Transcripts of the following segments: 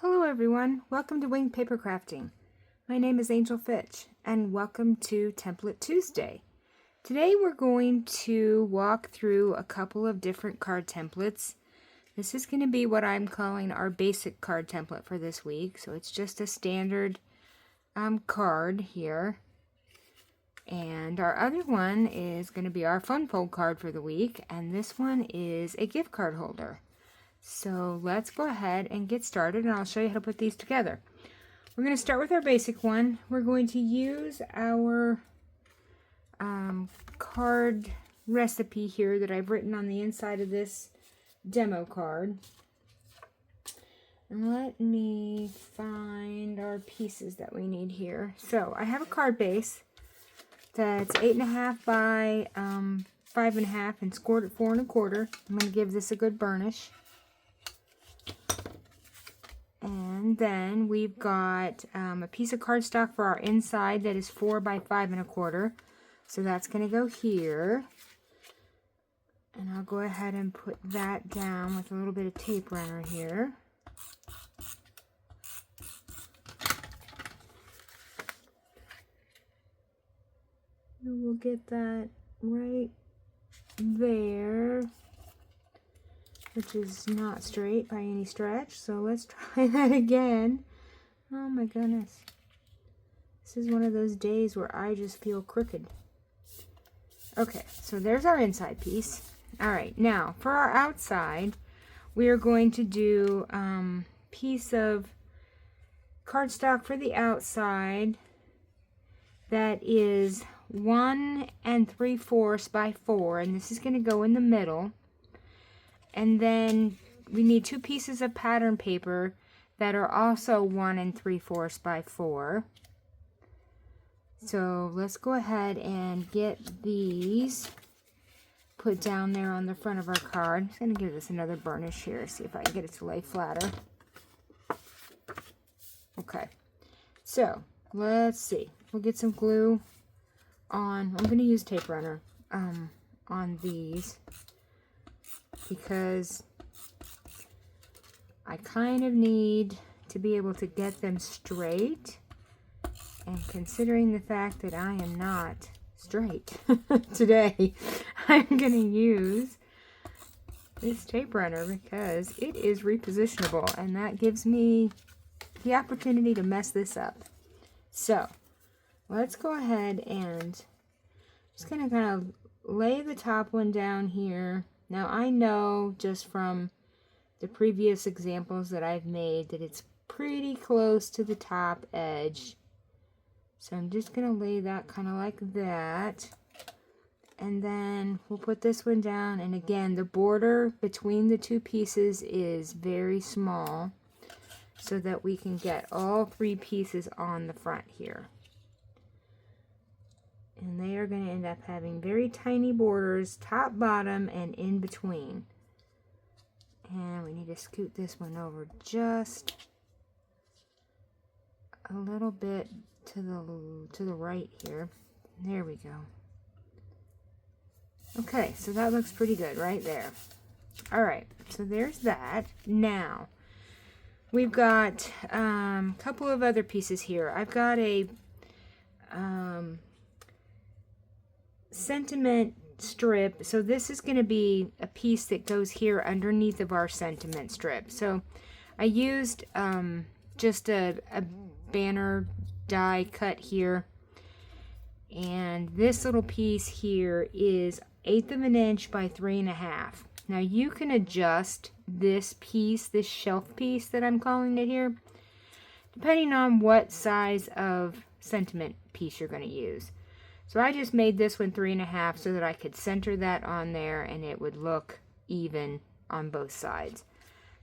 Hello everyone, welcome to Winged Papercrafting. My name is Angel Fitch and welcome to Template Tuesday. Today we're going to walk through a couple of different card templates. This is going to be what I'm calling our basic card template for this week. So it's just a standard card here. And our other one is going to be our fun fold card for the week, and this one is a gift card holder. So let's go ahead and get started, and I'll show you how to put these together. We're going to start with our basic one. We're going to use our card recipe here that I've written on the inside of this demo card. And let me find our pieces that we need here. So I have a card base that's 8.5 by 5.5 and scored at 4 1/4. I'm going to give this a good burnish. And then we've got a piece of cardstock for our inside that is 4 by 5 1/4. So that's going to go here. And I'll go ahead and put that down with a little bit of tape runner here. And we'll get that right there, which is not straight by any stretch. So let's try that again. Oh my goodness. This is one of those days where I just feel crooked. Okay, so there's our inside piece. All right, now for our outside, we are going to do piece of cardstock for the outside that is 1 3/4 by 4, and this is going to go in the middle. And then we need 2 pieces of pattern paper that are also 1 3/4 by 4. So let's go ahead and get these put down there on the front of our card. I'm just going to give this another burnish here, see if I can get it to lay flatter. Okay, so let's see. We'll get some glue on. I'm going to use tape runner on these, because I kind of need to be able to get them straight, and considering the fact that I am not straight today, I'm going to use this tape runner because it is repositionable, and that gives me the opportunity to mess this up. So let's go ahead and just kind of lay the top one down here. Now I know just from the previous examples that I've made that it's pretty close to the top edge. So I'm just going to lay that kind of like that. And then we'll put this one down. And again, the border between the 2 pieces is very small, so that we can get all 3 pieces on the front here. And they are going to end up having very tiny borders, top, bottom, and in between. And we need to scoot this one over just a little bit to the right here. There we go. Okay, so that looks pretty good right there. All right, so there's that. Now we've got a couple of other pieces here. I've got a sentiment strip. So this is going to be a piece that goes here underneath of our sentiment strip. So I used just a banner die cut here, and this little piece here is 1/8 of an inch by 3.5. Now you can adjust this piece, this shelf piece that I'm calling it here, depending on what size of sentiment piece you're going to use. So I just made this one 3.5 so that I could center that on there and it would look even on both sides.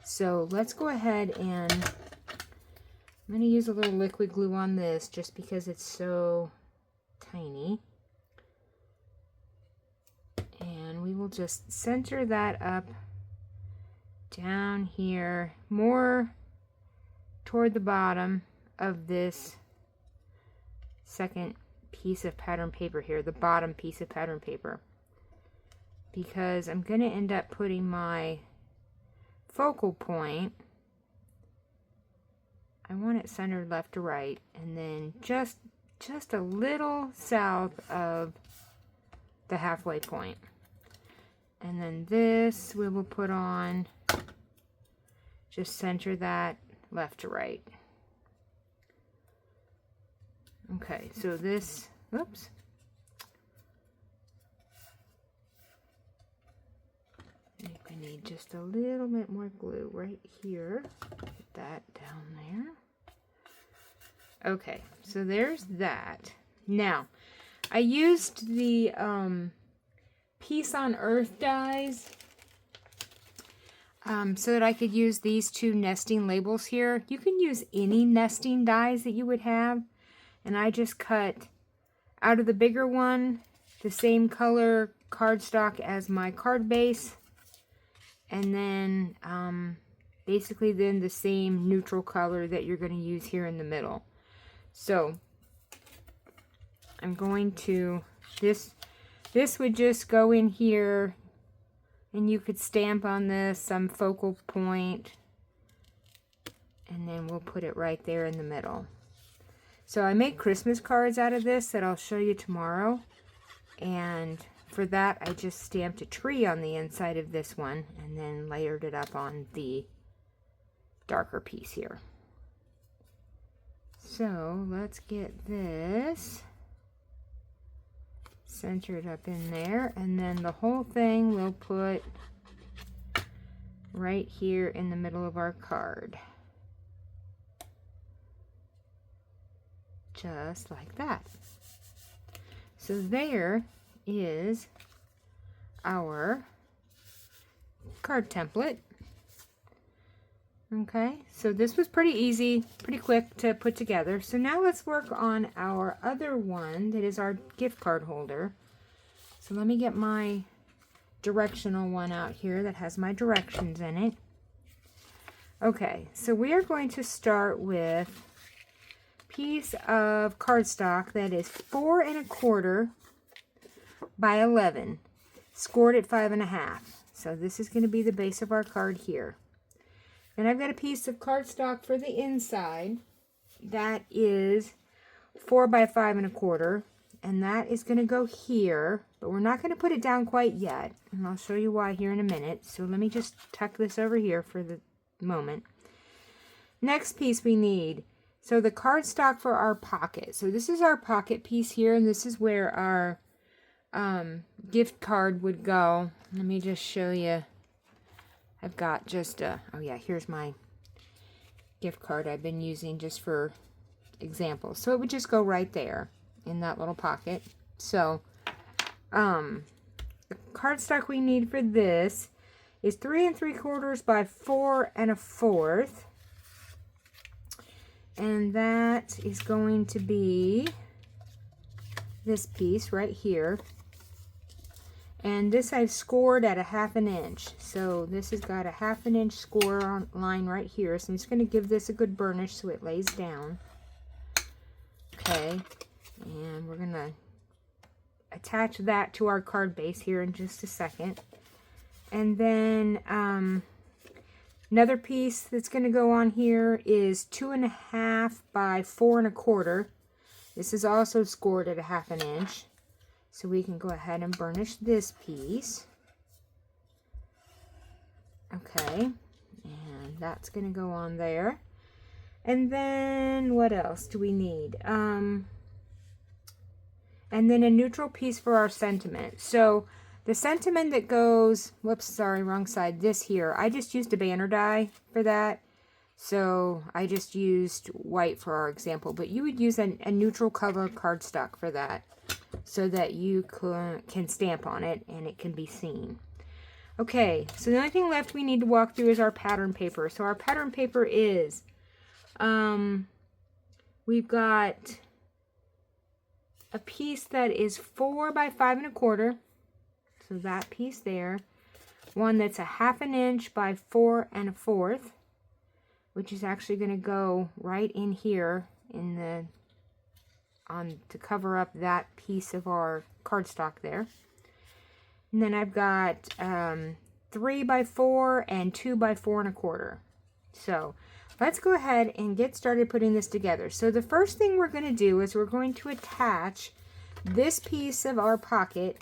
So let's go ahead and I'm going to use a little liquid glue on this just because it's so tiny. And we will just center that up down here, more toward the bottom of this second piece of pattern paper here, the bottom piece of pattern paper, because I'm going to end up putting my focal point it centered left to right, and then just a little south of the halfway point. And then this we will put on, just center that left to right. Okay, so this, oops. I think we need just a little bit more glue right here. Put that down there. Okay, so there's that. Now, I used the Peace on Earth dies so that I could use these two nesting labels here. You can use any nesting dies that you would have. And I just cut out of the bigger one the same color cardstock as my card base. And then basically then the same neutral color that you're going to use here in the middle. So I'm going to, this would just go in here, and you could stamp on this some focal point, and then we'll put it right there in the middle. So I made Christmas cards out of this that I'll show you tomorrow, and for that I just stamped a tree on the inside of this one and then layered it up on the darker piece here. So let's get this centered up in there, and then the whole thing we'll put right here in the middle of our card. Just like that. So there is our card template. Okay, so this was pretty easy, pretty quick to put together. So now let's work on our other one that is our gift card holder. So let me get my directional one out here that has my directions in it. Okay, so we are going to start with a piece of cardstock that is 4 1/4 by 11, scored at 5 1/2. So this is going to be the base of our card here. And I've got a piece of cardstock for the inside that is 4 by 5 1/4, and that is going to go here, but we're not going to put it down quite yet, and I'll show you why here in a minute. So let me just tuck this over here for the moment. Next piece we need, so the cardstock for our pocket. So this is our pocket piece here, and this is where our gift card would go. Let me just show you. I've got just a, oh yeah, here's my gift card I've been using just for examples. So it would just go right there in that little pocket. So the cardstock we need for this is 3 3/4 by 4 1/4. And that is going to be this piece right here. And this I've scored at a 1/2 inch. So this has got a 1/2 inch score on line right here. So I'm just going to give this a good burnish so it lays down. Okay. And we're going to attach that to our card base here in just a second. And then another piece that's going to go on here is 2 1/2 by 4 1/4. This is also scored at a 1/2 inch. So we can go ahead and burnish this piece. Okay, and that's going to go on there. And then what else do we need? And then a neutral piece for our sentiment. So the sentiment that goes, whoops, sorry, wrong side, this here, I just used a banner die for that. So I just used white for our example, but you would use a neutral color cardstock for that, so that you can stamp on it and it can be seen. Okay, so the only thing left we need to walk through is our pattern paper. So our pattern paper is, we've got a piece that is 4 by 5 1/4. So that piece there. One that's a 1/2 inch by 4 1/4, which is actually going to go right in here in the to cover up that piece of our cardstock there. And then I've got 3 by 4 and 2 by 4 1/4. So let's go ahead and get started putting this together. So the first thing we're going to do is we're going to attach this piece of our pocket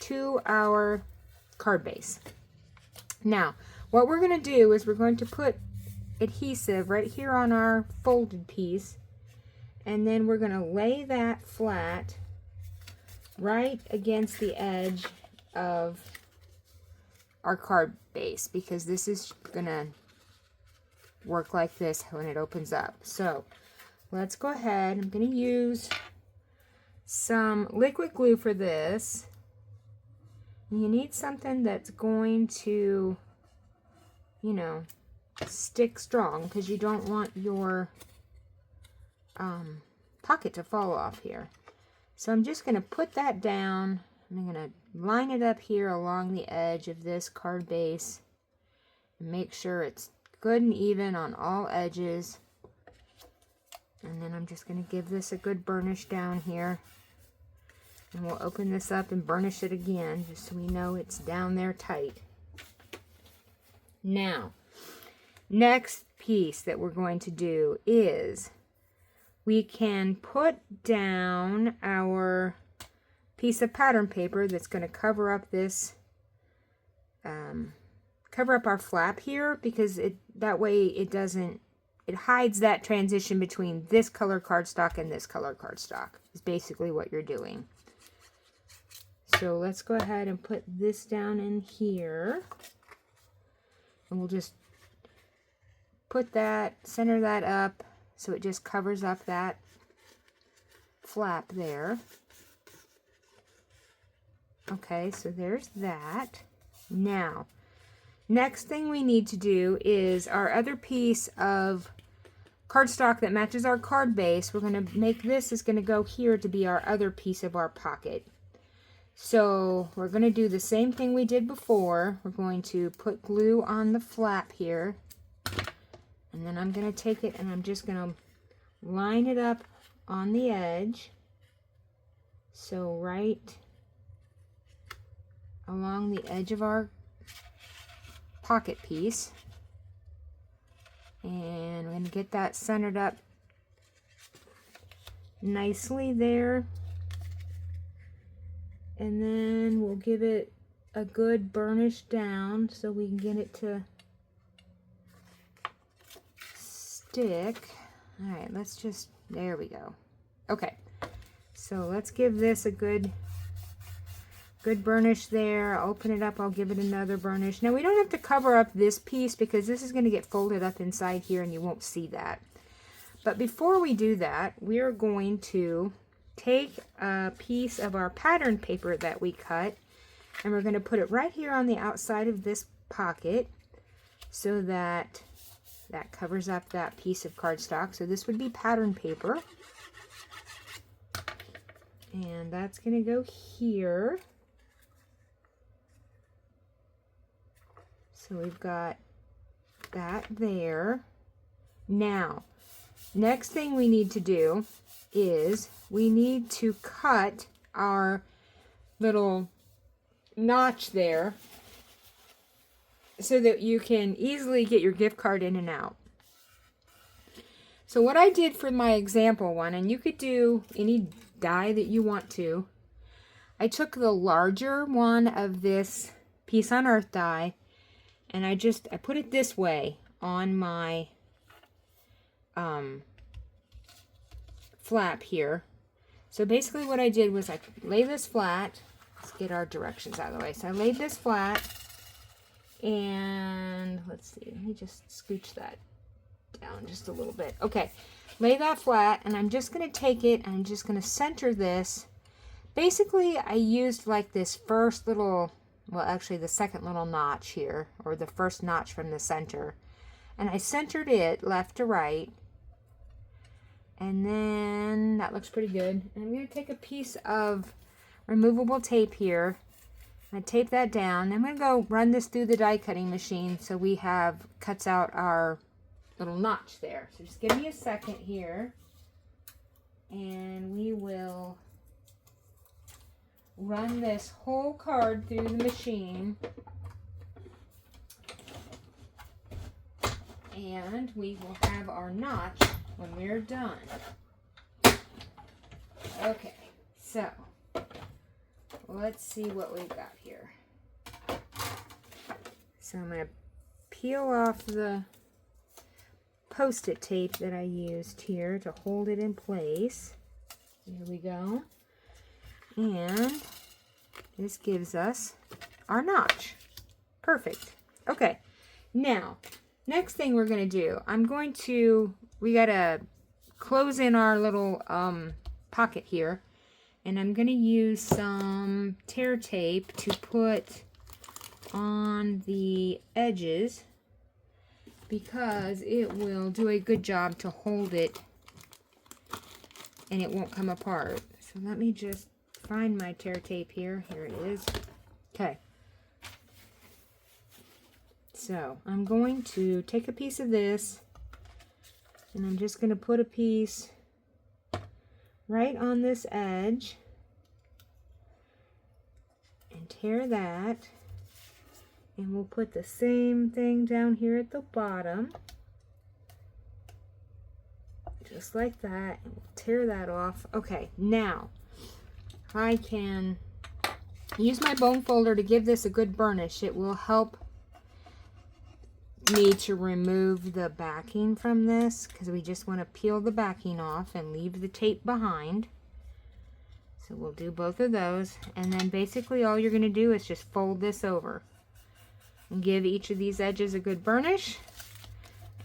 to our card base. Now, what we're going to do is we're going to put adhesive right here on our folded piece, and then we're going to lay that flat right against the edge of our card base, because this is going to work like this when it opens up. So let's go ahead. I'm going to use some liquid glue for this. You need something that's going to, you know, stick strong, because you don't want your pocket to fall off here. So I'm just going to put that down. I'm going to line it up here along the edge of this card base and make sure it's good and even on all edges. And then I'm just going to give this a good burnish down here. And we'll open this up and burnish it again, just so we know it's down there tight. Now, next piece that we're going to do is we can put down our piece of pattern paper that's going to cover up this, cover up our flap here, because that way it hides that transition between this color cardstock and this color cardstock, is basically what you're doing. So let's go ahead and put this down in here, and we'll just put that, center that up so it just covers up that flap there. Okay, so there's that. Now, next thing we need to do is our other piece of cardstock that matches our card base. We're going to make this is going to go here to be our other piece of our pocket. So we're going to do the same thing we did before. We're going to put glue on the flap here, and then I'm going to take it and I'm just going to line it up on the edge. So right along the edge of our pocket piece, and we're going to get that centered up nicely there. And then we'll give it a good burnish down so we can get it to stick. All right, let's just, there we go. Okay, so let's give this a good burnish there. I'll open it up, I'll give it another burnish. Now we don't have to cover up this piece because this is going to get folded up inside here and you won't see that. But before we do that, we're going to take a piece of our pattern paper that we cut, and we're going to put it right here on the outside of this pocket so that that covers up that piece of cardstock. So this would be pattern paper, and that's going to go here. So we've got that there. Now, next thing we need to do is we need to cut our little notch there so that you can easily get your gift card in and out. So what I did for my example one, and you could do any die that you want to, I took the larger one of this Peace on Earth die, and I put it this way on my flap here. So basically what I did was I lay this flat. Let's get our directions out of the way. So I laid this flat, and let's see, let me just scooch that down just a little bit. Okay, lay that flat, and I'm just going to take it and I'm just going to center this. Basically I used like this first little, well actually the second little notch here, or the first notch from the center, and I centered it left to right. And then that looks pretty good. And I'm going to take a piece of removable tape here. I tape that down. I'm going to go run this through the die cutting machine so we have cuts out our little notch there. So just give me a second here, and we will run this whole card through the machine. And we will have our notch when we're done. Okay, so let's see what we've got here. So I'm going to peel off the Post-it tape that I used here to hold it in place. Here we go. And this gives us our notch. Perfect. Okay, now, next thing we're going to do, we got to close in our little pocket here. And I'm going to use some tear tape to put on the edges because it will do a good job to hold it and it won't come apart. So let me just find my tear tape here. Here it is. Okay. So I'm going to take a piece of this and I'm just going to put a piece right on this edge and tear that, and we'll put the same thing down here at the bottom just like that, and we'll tear that off. Okay, now I can use my bone folder to give this a good burnish. It will help me to remove the backing from this because we just want to peel the backing off and leave the tape behind. So we'll do both of those, and then basically all you're going to do is just fold this over and give each of these edges a good burnish,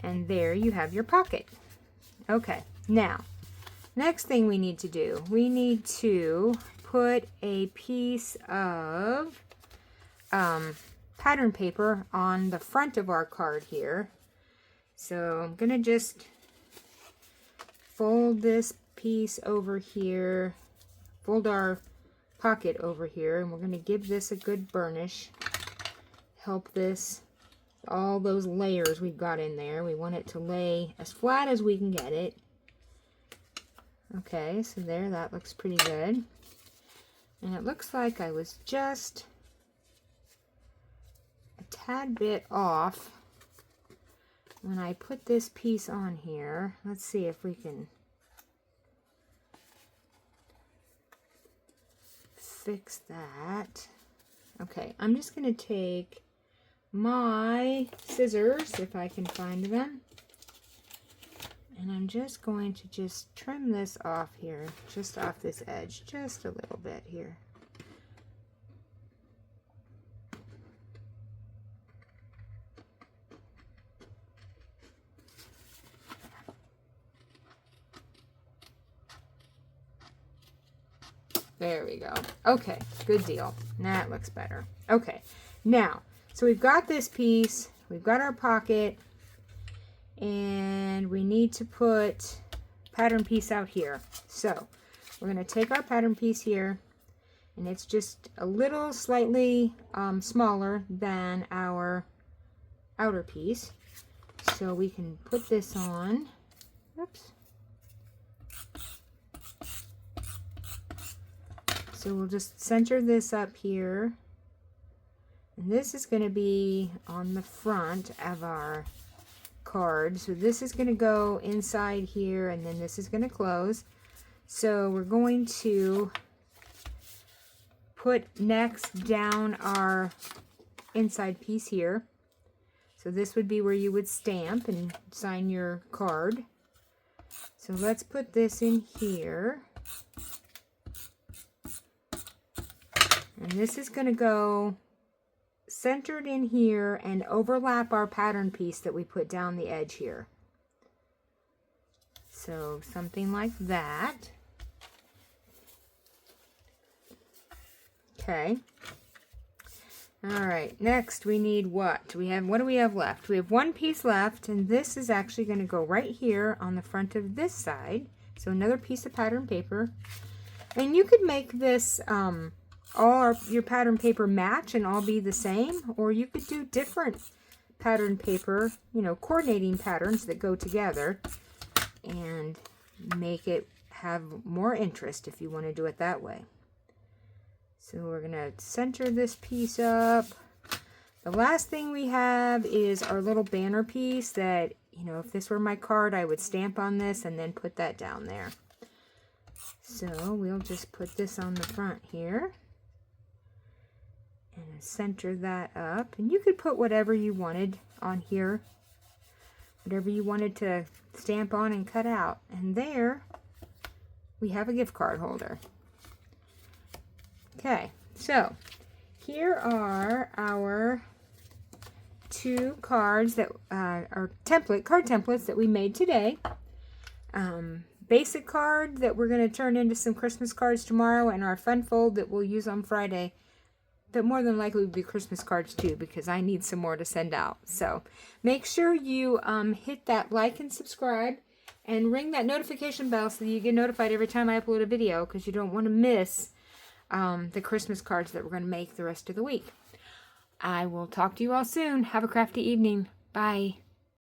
and there you have your pocket. Okay, now next thing we need to do, we need to put a piece of pattern paper on the front of our card here. So I'm gonna just fold this piece over here, fold our pocket over here, and we're gonna give this a good burnish. Help this, all those layers we've got in there, we want it to lay as flat as we can get it. Okay, so there, that looks pretty good. And it looks like I was just a tad bit off when I put this piece on here. Let's see if we can fix that. Okay, I'm just going to take my scissors, if I can find them, and I'm just going to just trim this off here, just off this edge, just a little bit here. There we go. Okay, good deal. That looks better. Okay, now, so we've got this piece, we've got our pocket, and we need to put pattern piece out here. So we're going to take our pattern piece here, and it's just a little slightly smaller than our outer piece. So we can put this on. Oops. So we'll just center this up here. And this is going to be on the front of our card. So this is going to go inside here, and then this is going to close. So we're going to put next down our inside piece here. So this would be where you would stamp and sign your card. So let's put this in here. And this is going to go centered in here and overlap our pattern piece that we put down the edge here. So something like that. Okay. All right, next we need what? What do we have left? We have one piece left, and this is actually going to go right here on the front of this side. So another piece of pattern paper. And you could make this your pattern paper match and all be the same, or you could do different pattern paper, coordinating patterns that go together and make it have more interest if you want to do it that way. So we're going to center this piece up. The last thing we have is our little banner piece that you know, if this were my card, I would stamp on this and then put that down there. So we'll just put this on the front here and center that up. And you could put whatever you wanted on here, whatever you wanted to stamp on and cut out. And there we have a gift card holder. Okay, so here are our 2 cards that are card templates that we made today. Basic card that we're going to turn into some Christmas cards tomorrow, and our fun fold that we'll use on Friday that more than likely will be Christmas cards too, because I need some more to send out. So make sure you hit that like and subscribe and ring that notification bell so that you get notified every time I upload a video, because you don't want to miss the Christmas cards that we're going to make the rest of the week. I will talk to you all soon. Have a crafty evening. Bye.